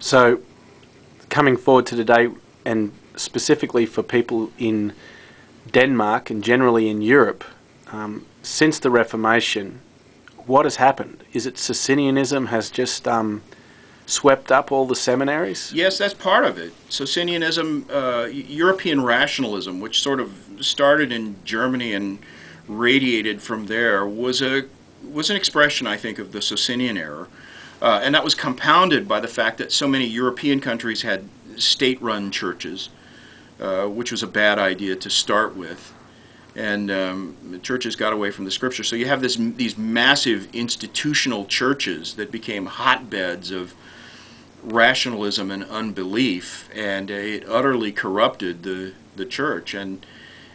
So, coming forward to today, and specifically for people in Denmark and generally in Europe, since the Reformation, what has happened? Is it Socinianism has just swept up all the seminaries? Yes, that's part of it. Socinianism, European rationalism, which sort of started in Germany and radiated from there, was an expression, I think, of the Socinian era. And that was compounded by the fact that so many European countries had state-run churches, which was a bad idea to start with. And the churches got away from the Scripture. So you have these massive institutional churches that became hotbeds of rationalism and unbelief, and it utterly corrupted the church, and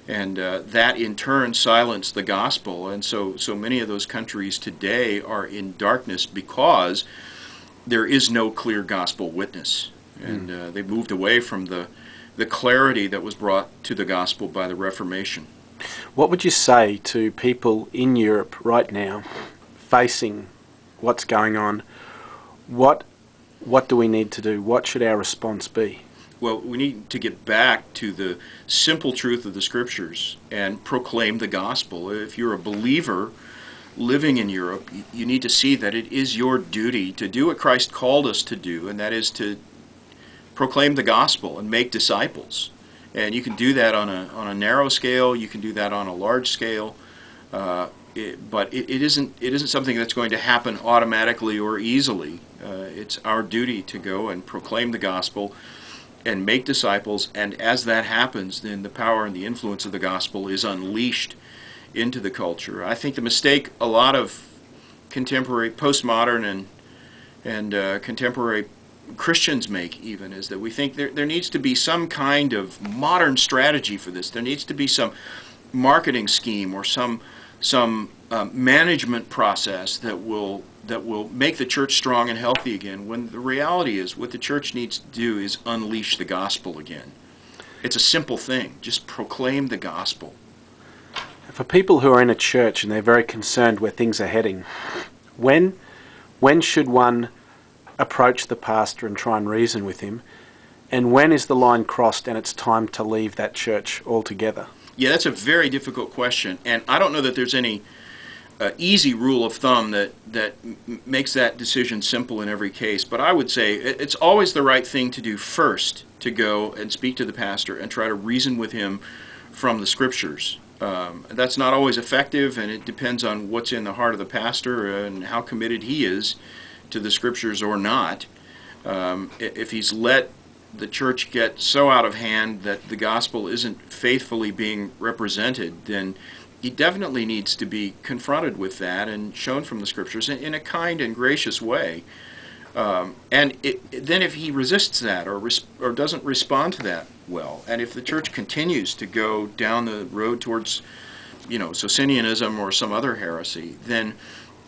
that in turn silenced the gospel. And so many of those countries today are in darkness because there is no clear gospel witness, and they moved away from the clarity that was brought to the gospel by the Reformation. What would you say to people in Europe right now facing what's going on? What do we need to do? What should our response be? Well, we need to get back to the simple truth of the Scriptures and proclaim the gospel. If you're a believer living in Europe, you need to see that it is your duty to do what Christ called us to do, and that is to proclaim the gospel and make disciples. And you can do that on a narrow scale. You can do that on a large scale. But it isn't something that's going to happen automatically or easily. It's our duty to go and proclaim the gospel and make disciples, and as that happens, then the power and the influence of the gospel is unleashed into the culture. I think the mistake a lot of contemporary, postmodern and contemporary Christians make even is that we think there needs to be some kind of modern strategy for this. There needs to be some marketing scheme or some management process that will make the church strong and healthy again, when the reality is what the church needs to do is unleash the gospel again. It's a simple thing. Just proclaim the gospel. For people who are in a church and they're very concerned where things are heading, when should one approach the pastor and try and reason with him? And when is the line crossed and it's time to leave that church altogether? Yeah, that's a very difficult question, and I don't know that there's any easy rule of thumb that makes that decision simple in every case. But I would say it's always the right thing to do first, to go and speak to the pastor and try to reason with him from the Scriptures. That's not always effective, and it depends on what's in the heart of the pastor and how committed he is to the Scriptures or not. If he's let the church get so out of hand that the gospel isn't faithfully being represented, then he definitely needs to be confronted with that and shown from the Scriptures in a kind and gracious way. Then if he resists that or doesn't respond to that well, and if the church continues to go down the road towards, Socinianism or some other heresy, then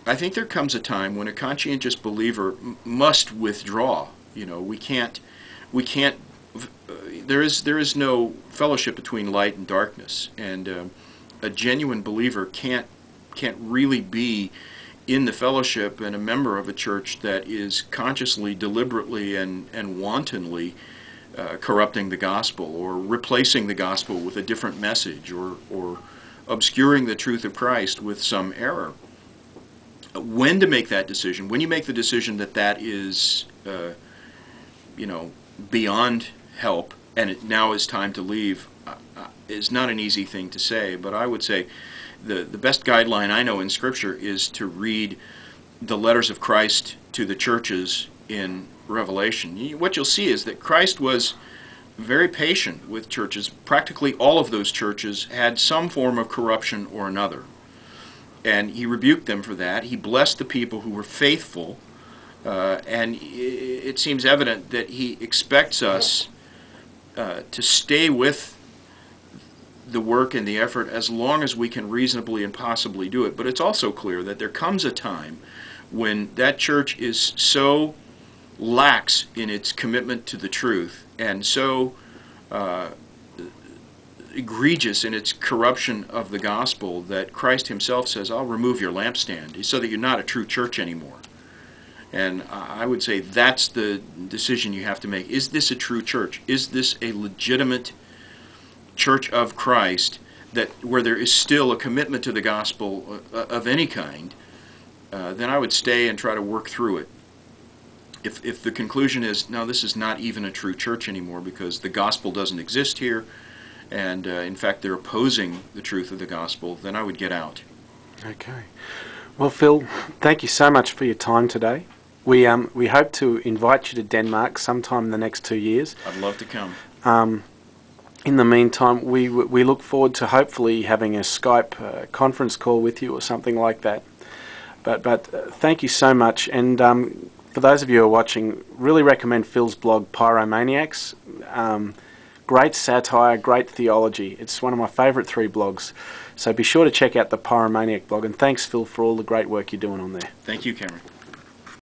I think there comes a time when a conscientious believer must withdraw. There is no fellowship between light and darkness, and a genuine believer can't really be in the fellowship and a member of a church that is consciously, deliberately, and wantonly corrupting the gospel or replacing the gospel with a different message or obscuring the truth of Christ with some error. When to make that decision, when you make the decision that is beyond help and it now is time to leave, is not an easy thing to say. But I would say the best guideline I know in Scripture is to read the letters of Christ to the churches in Revelation. What you'll see is that Christ was very patient with churches. Practically all of those churches had some form of corruption or another, and he rebuked them for that. He blessed the people who were faithful, and it seems evident that he expects us to stay with the work and the effort as long as we can reasonably and possibly do it. But it's also clear that there comes a time when that church is so lax in its commitment to the truth and so egregious in its corruption of the gospel that Christ himself says, I'll remove your lampstand, so that you're not a true church anymore. And I would say that's the decision you have to make. Is this a true church? Is this a legitimate church of Christ where there is still a commitment to the gospel of any kind? Then I would stay and try to work through it. If the conclusion is, no, this is not even a true church anymore because the gospel doesn't exist here, and in fact they're opposing the truth of the gospel, then I would get out. Okay. Well, Phil, thank you so much for your time today. We hope to invite you to Denmark sometime in the next 2 years. I'd love to come. In the meantime, we look forward to hopefully having a Skype conference call with you or something like that. But thank you so much. And for those of you who are watching, really recommend Phil's blog, Pyromaniacs. Great satire, great theology. It's one of my favourite 3 blogs. So be sure to check out the Pyromaniac blog. And thanks, Phil, for all the great work you're doing on there. Thank you, Cameron.